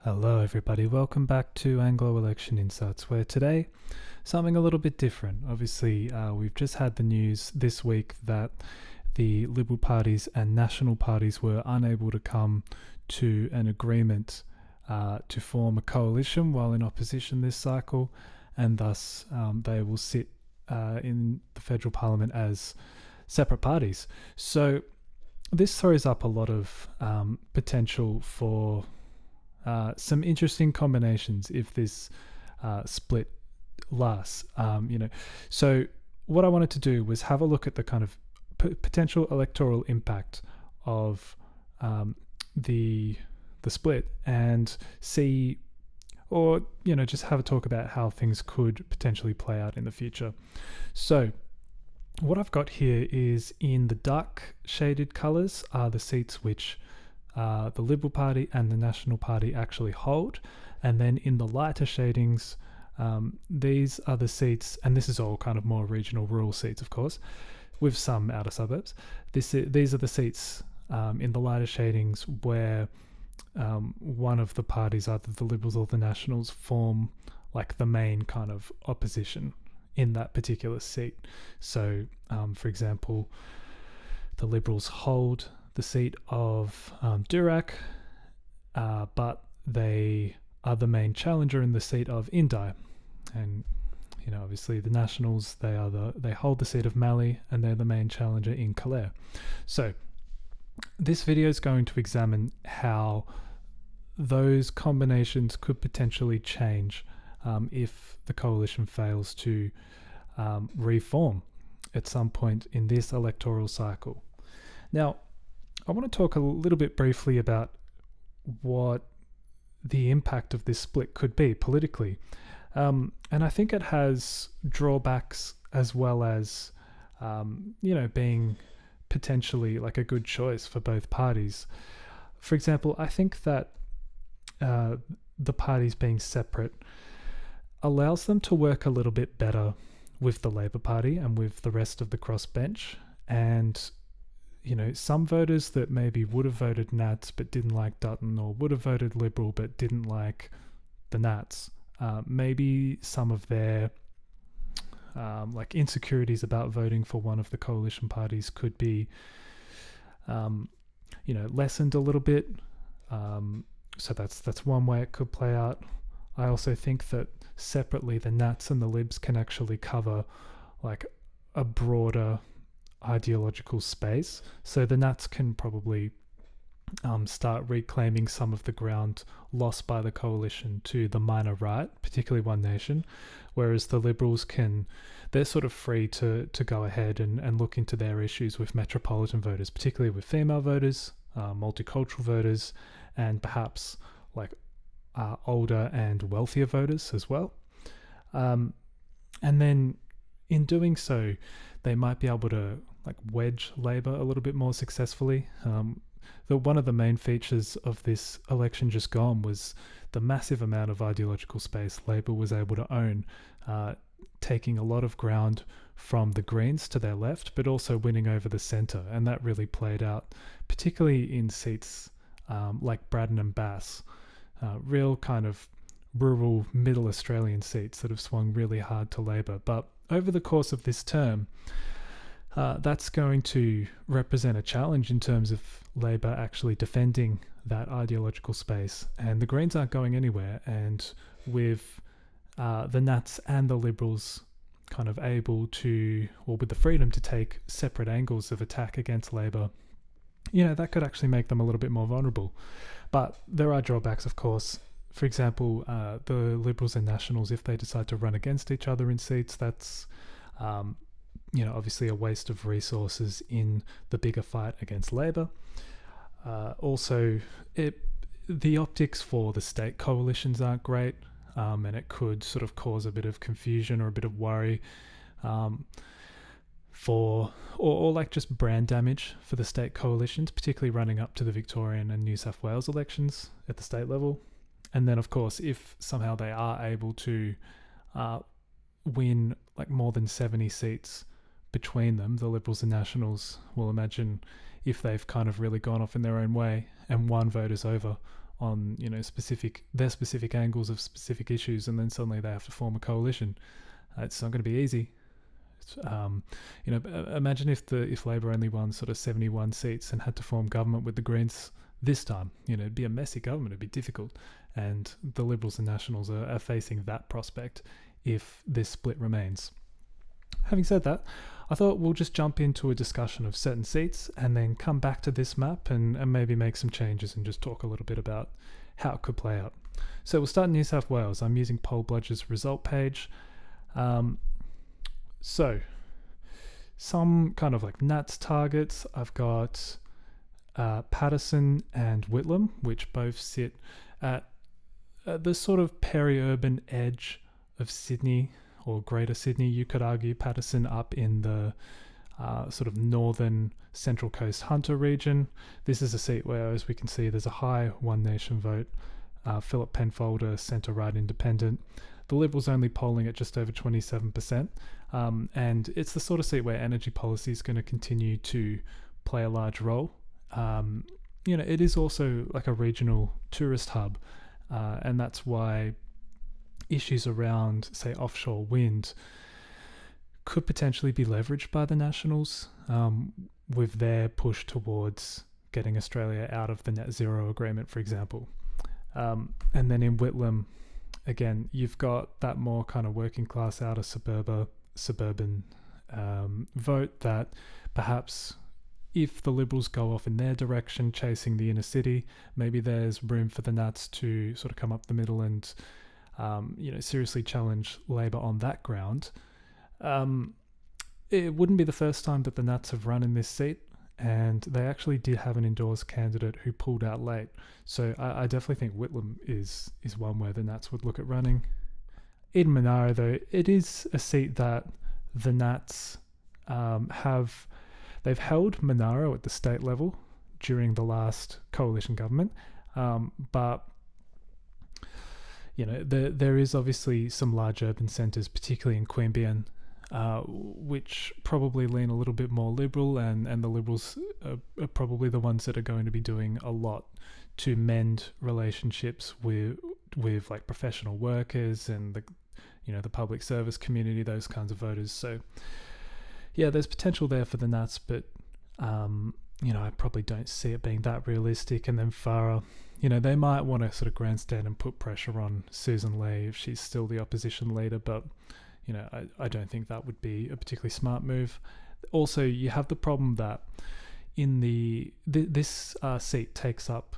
Hello, everybody. Welcome back to Anglo Election Insights, where today something a little bit different. Obviously, we've just had the news this week that the Liberal parties and national parties were unable to come to an agreement to form a coalition while in opposition this cycle, and thus they will sit in the federal parliament as separate parties. So this throws up a lot of potential for some interesting combinations if this split lasts. So what I wanted to do was have a look at the kind of potential electoral impact of the split and see, or just have a talk about how things could potentially play out in the future. So what I've got here is, in the dark shaded colours are the seats which the Liberal Party and the National Party actually hold, and then in the lighter shadings, these are the seats, and this is all kind of more regional rural seats, of course, with some outer suburbs. These are the seats in the lighter shadings where one of the parties, either the Liberals or the Nationals, form like the main kind of opposition in that particular seat. So, for example, the Liberals hold the seat of Durack, but they are the main challenger in the seat of Indi. And obviously the Nationals, they hold the seat of Mallee, and they're the main challenger in Calais. So this video is going to examine how those combinations could potentially change if the coalition fails to reform at some point in this electoral cycle. Now, I want to talk a little bit briefly about what the impact of this split could be politically. And I think it has drawbacks as well as, being potentially like a good choice for both parties. For example, I think that the parties being separate allows them to work a little bit better with the Labor Party and with the rest of the crossbench. And some voters that maybe would have voted Nats but didn't like Dutton, or would have voted Liberal but didn't like the Nats, maybe some of their like insecurities about voting for one of the coalition parties could be lessened a little bit. So that's one way it could play out. I also think that separately the Nats and the Libs can actually cover like a broader ideological space. So the Nats can probably start reclaiming some of the ground lost by the coalition to the minor right, particularly One Nation, whereas the Liberals they're sort of free to go ahead and look into their issues with metropolitan voters, particularly with female voters, multicultural voters, and perhaps like older and wealthier voters as well. And then in doing so, they might be able to like wedge Labor a little bit more successfully. One of the main features of this election just gone was the massive amount of ideological space Labor was able to own, taking a lot of ground from the Greens to their left, but also winning over the centre. And that really played out, particularly in seats like Braddon and Bass, real kind of rural middle Australian seats that have swung really hard to Labor. But over the course of this term, that's going to represent a challenge in terms of Labor actually defending that ideological space. And the Greens aren't going anywhere. And with the Nats and the Liberals kind of able to, or with the freedom to take separate angles of attack against Labor, that could actually make them a little bit more vulnerable. But there are drawbacks, of course. For example, the Liberals and Nationals, if they decide to run against each other in seats, that's obviously a waste of resources in the bigger fight against Labor. Also, the optics for the state coalitions aren't great, and it could sort of cause a bit of confusion or a bit of worry or like just brand damage for the state coalitions, particularly running up to the Victorian and New South Wales elections at the state level. And then, of course, if somehow they are able to win like more than 70 seats between them, the Liberals and Nationals will imagine if they've kind of really gone off in their own way and won voters over on their specific angles of specific issues, and then suddenly they have to form a coalition. It's not going to be easy. Imagine if Labor only won sort of 71 seats and had to form government with the Greens this time. It'd be a messy government. It'd be difficult, and the Liberals and Nationals are facing that prospect if this split remains. Having said that, I thought we'll just jump into a discussion of certain seats and then come back to this map and maybe make some changes and just talk a little bit about how it could play out. So we'll start in New South Wales. I'm using Poll Bludger's result page. So some kind of like Nats targets. I've got Patterson and Whitlam, which both sit at the sort of peri-urban edge of Sydney, or Greater Sydney, you could argue. Patterson up in the sort of northern Central Coast Hunter region. This is a seat where, as we can see, there's a high One Nation vote. Philip Penfolder, centre-right independent. The Liberals only polling at just over 27%. And it's the sort of seat where energy policy is going to continue to play a large role. It is also like a regional tourist hub. And that's why issues around, say, offshore wind could potentially be leveraged by the Nationals with their push towards getting Australia out of the net zero agreement, for example. And then in Whitlam, again, you've got that more kind of working class outer suburban vote that perhaps if the Liberals go off in their direction, chasing the inner city, maybe there's room for the Nats to sort of come up the middle and seriously challenge Labor on that ground. It wouldn't be the first time that the Nats have run in this seat, and they actually did have an endorsed candidate who pulled out late. So I definitely think Whitlam is one where the Nats would look at running. In Monaro, though, it is a seat that the Nats they've held Monaro at the state level during the last coalition government, but there is obviously some large urban centres, particularly in Queensland, which probably lean a little bit more Liberal, and the Liberals are probably the ones that are going to be doing a lot to mend relationships with like professional workers and the public service community, those kinds of voters. So yeah, there's potential there for the Nats, but I probably don't see it being that realistic. And then Farah, they might want to sort of grandstand and put pressure on Susan Ley if she's still the opposition leader, but I don't think that would be a particularly smart move. Also, you have the problem that in this seat takes up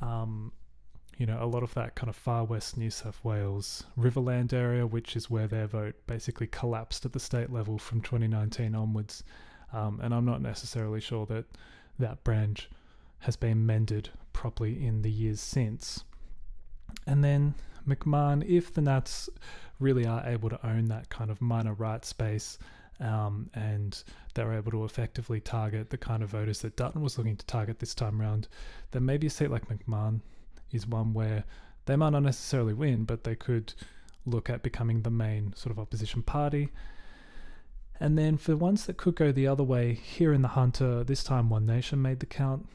a lot of that kind of far west New South Wales Riverland area, which is where their vote basically collapsed at the state level from 2019 onwards. And I'm not necessarily sure that that branch has been mended properly in the years since. And then McMahon, if the Nats really are able to own that kind of minor right space, and they're able to effectively target the kind of voters that Dutton was looking to target this time around, then maybe a seat like McMahon is one where they might not necessarily win, but they could look at becoming the main sort of opposition party. And then for ones that could go the other way, here in the Hunter, this time One Nation made the count.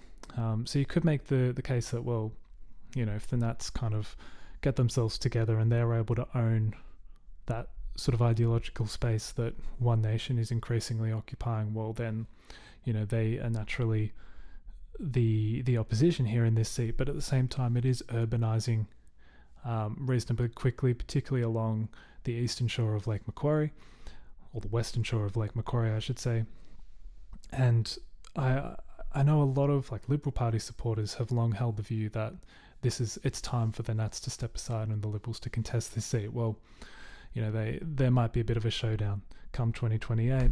So you could make the case that, well, if the Nats kind of get themselves together and they're able to own that sort of ideological space that One Nation is increasingly occupying, well then, they are naturally the opposition here in this seat. But at the same time, it is urbanising reasonably quickly, particularly along the eastern shore of Lake Macquarie, or the western shore of Lake Macquarie, I should say. And I know a lot of like Liberal Party supporters have long held the view that it's time for the Nats to step aside and the Liberals to contest this seat. Well, there might be a bit of a showdown come 2028.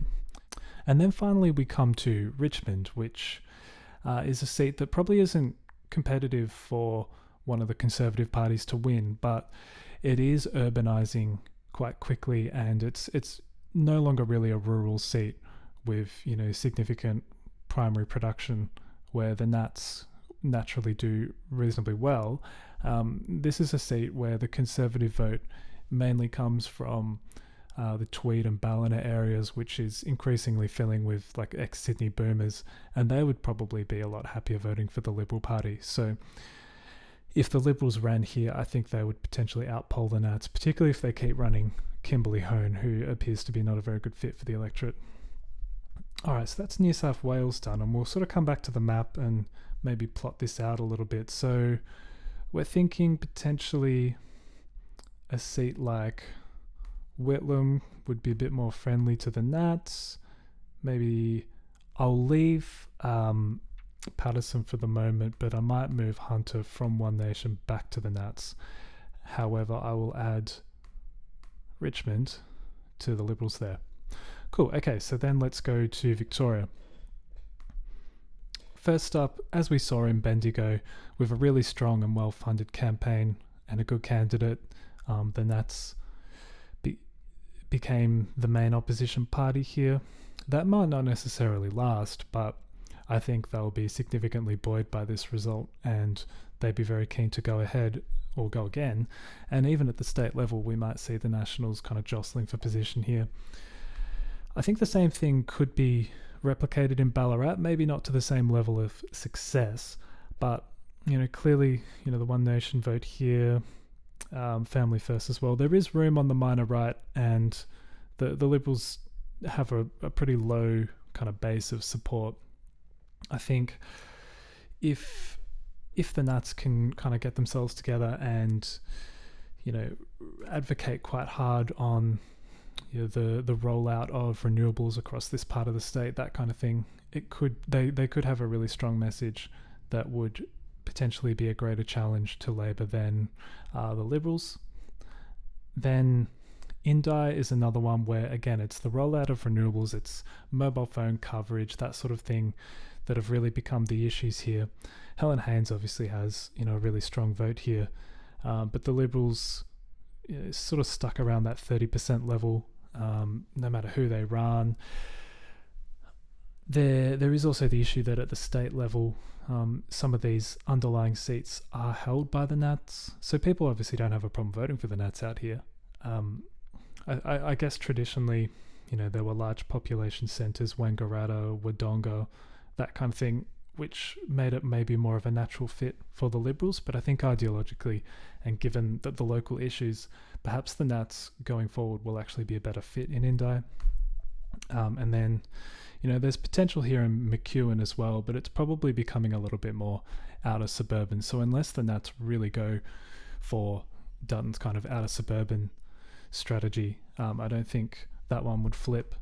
And then finally we come to Richmond, which is a seat that probably isn't competitive for one of the Conservative parties to win, but it is urbanising quite quickly, and it's no longer really a rural seat with significant primary production where the Nats naturally do reasonably well. This is a seat where the Conservative vote mainly comes from the Tweed and Ballina areas, which is increasingly filling with like ex-Sydney boomers, and they would probably be a lot happier voting for the Liberal Party. So if the Liberals ran here, I think they would potentially outpoll the Nats, particularly if they keep running Kimberley Hone, who appears to be not a very good fit for the electorate. Alright, so that's New South Wales done, and we'll sort of come back to the map and maybe plot this out a little bit. So we're thinking potentially a seat like Whitlam would be a bit more friendly to the Nats. Maybe I'll leave Patterson for the moment, but I might move Hunter from One Nation back to the Nats. However, I will add Richmond to the Liberals there. Cool. Okay, so then let's go to Victoria. First up, as we saw in Bendigo, with a really strong and well-funded campaign and a good candidate, the Nats became the main opposition party here. That might not necessarily last, but I think they'll be significantly buoyed by this result, and they'd be very keen to go ahead or go again. And even at the state level, we might see the Nationals kind of jostling for position here. I think the same thing could be replicated in Ballarat, maybe not to the same level of success, but clearly, the One Nation vote here, Family First as well. There is room on the minor right, and the Liberals have a pretty low kind of base of support. I think if the Nats can kind of get themselves together and advocate quite hard on the rollout of renewables across this part of the state, that kind of thing, they could have a really strong message that would potentially be a greater challenge to Labor than the Liberals. Then Indi is another one where, again, it's the rollout of renewables, it's mobile phone coverage, that sort of thing that have really become the issues here. Helen Haines obviously has a really strong vote here, but the Liberals sort of stuck around that 30% level, no matter who they run. There is also the issue that at the state level, some of these underlying seats are held by the Nats, so people obviously don't have a problem voting for the Nats out here. I guess traditionally, there were large population centres, Wangaratta, Wodonga, that kind of thing, which made it maybe more of a natural fit for the Liberals. But I think ideologically, and given that the local issues, perhaps the Nats going forward will actually be a better fit in Indi. And then, there's potential here in McEwen as well, but it's probably becoming a little bit more outer suburban. So unless the Nats really go for Dutton's kind of outer suburban strategy, I don't think that one would flip.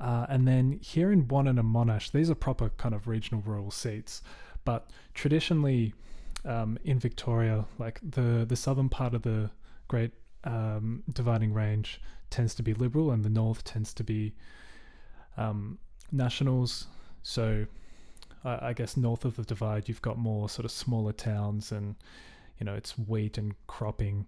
And then here in Wannon and Monash, these are proper kind of regional rural seats, but traditionally in Victoria, like the southern part of the Great Dividing Range tends to be Liberal, and the north tends to be Nationals. So I guess north of the divide, you've got more sort of smaller towns, and it's wheat and cropping,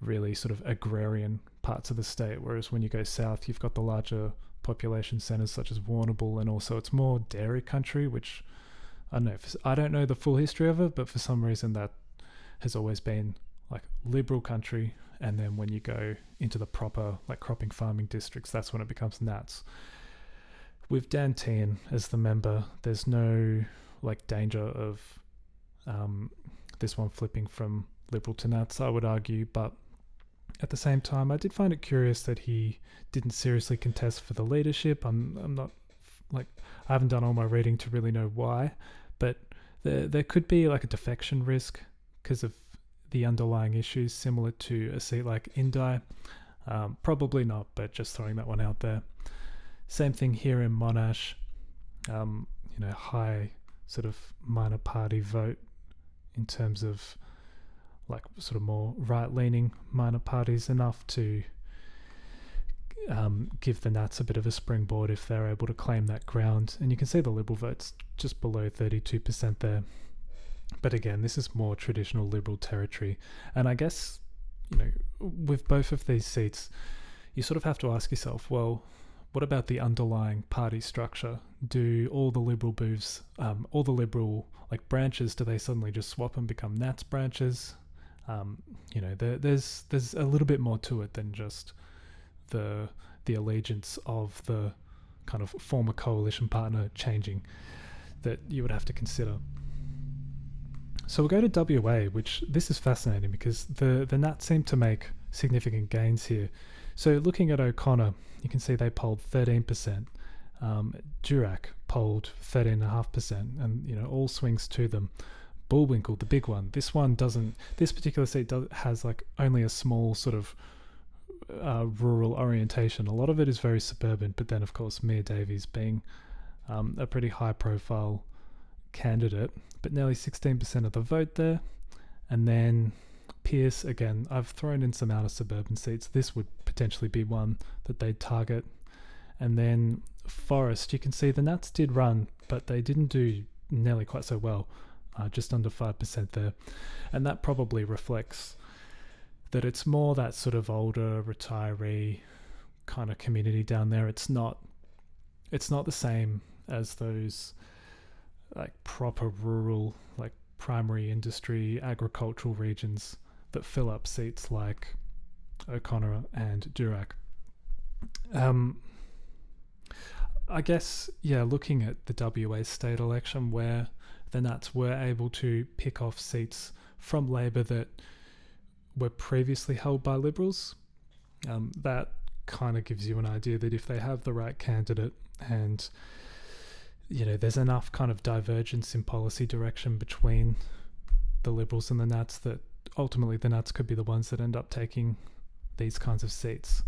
really sort of agrarian parts of the state, whereas when you go south, you've got the larger population centres such as Warrnambool, and also it's more dairy country, which I don't know the full history of it, but for some reason that has always been like Liberal country, and then when you go into the proper like cropping farming districts, that's when it becomes Nats. With Dan Tehan as the member, there's no like danger of this one flipping from Liberal to Nats, I would argue, but at the same time, I did find it curious that he didn't seriously contest for the leadership. I'm not like, I haven't done all my reading to really know why, but there could be like a defection risk because of the underlying issues similar to a seat like Indi. Probably not, but just throwing that one out there. Same thing here in Monash, high sort of minor party vote in terms of like sort of more right-leaning minor parties, enough to give the Nats a bit of a springboard if they're able to claim that ground. And you can see the Liberal votes just below 32% there. But again, this is more traditional Liberal territory. And I guess, with both of these seats, you sort of have to ask yourself, well, what about the underlying party structure? Do all the Liberal booths, all the Liberal like branches, do they suddenly just swap and become Nats branches? There's a little bit more to it than just the allegiance of the kind of former coalition partner changing that you would have to consider. So we'll go to WA, which this is fascinating because the Nats seem to make significant gains here. So looking at O'Connor, you can see they polled 13%. Durack polled 13.5%, and all swings to them. Bullwinkle, the big one. This particular seat has like only a small sort of rural orientation. A lot of it is very suburban, but then of course Mia Davies being a pretty high profile candidate, but nearly 16% of the vote there. And then Pearce, again, I've thrown in some outer suburban seats. This would potentially be one that they'd target. And then Forrest, you can see the Nats did run, but they didn't do nearly quite so well, just under 5% there. And that probably reflects that it's more that sort of older retiree kind of community down there. It's not the same as those like proper rural, like primary industry, agricultural regions that fill up seats like O'Connor and Durack. I guess, looking at the WA state election where the Nats were able to pick off seats from Labor that were previously held by Liberals, that kind of gives you an idea that if they have the right candidate and there's enough kind of divergence in policy direction between the Liberals and the Nats that ultimately the Nats could be the ones that end up taking these kinds of seats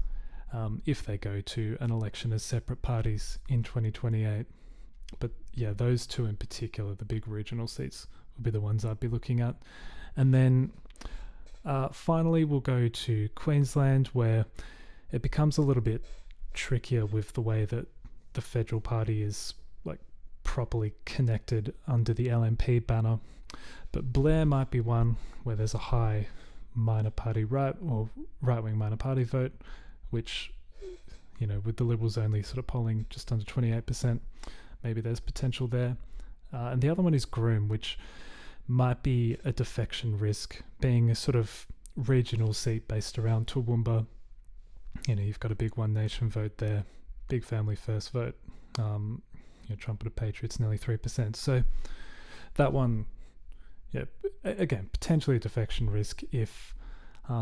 if they go to an election as separate parties in 2028. But those two in particular, the big regional seats, will be the ones I'd be looking at. And then finally we'll go to Queensland, where it becomes a little bit trickier with the way that the federal party is like properly connected under the LNP banner. But Blair might be one where there's a high minor party right-wing minor party vote, which, with the Liberals only sort of polling just under 28%, maybe there's potential there. And the other one is Groom, which might be a defection risk, being a sort of regional seat based around Toowoomba. You've got a big One Nation vote there, big Family First vote. Trumpeter Patriots, nearly 3%. So that one, again, potentially a defection risk if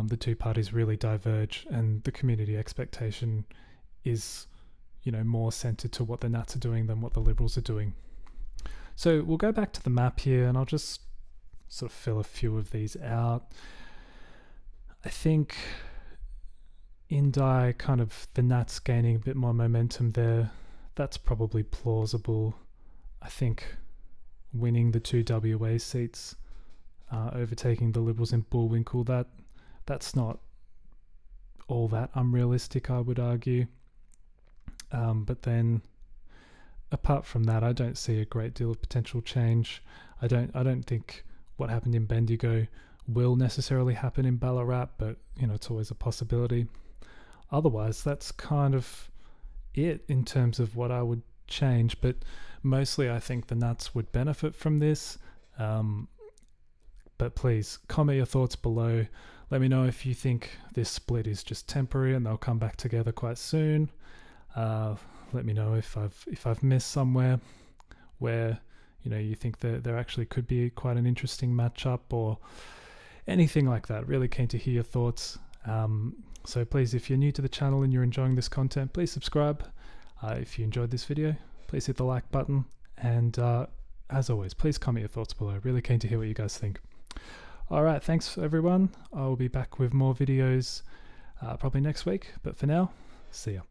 the two parties really diverge and the community expectation is, more centred to what the Nats are doing than what the Liberals are doing. So we'll go back to the map here and I'll just sort of fill a few of these out. I think Indi, kind of the Nats gaining a bit more momentum there, that's probably plausible. I think winning the two WA seats, overtaking the Liberals in Bullwinkle, that's not all that unrealistic, I would argue. But then apart from that, I don't see a great deal of potential change. I don't think what happened in Bendigo will necessarily happen in Ballarat, but it's always a possibility. Otherwise, that's kind of it in terms of what I would change, but mostly I think the Nats would benefit from this. But please comment your thoughts below. Let me know if you think this split is just temporary and they'll come back together quite soon. Let me know if I've missed somewhere where you think that there actually could be quite an interesting matchup or anything like that. Really keen to hear your thoughts. So please, if you're new to the channel and you're enjoying this content, please subscribe. If you enjoyed this video, please hit the like button. And as always, please comment your thoughts below. Really keen to hear what you guys think. All right, thanks everyone. I'll be back with more videos probably next week. But for now, see ya.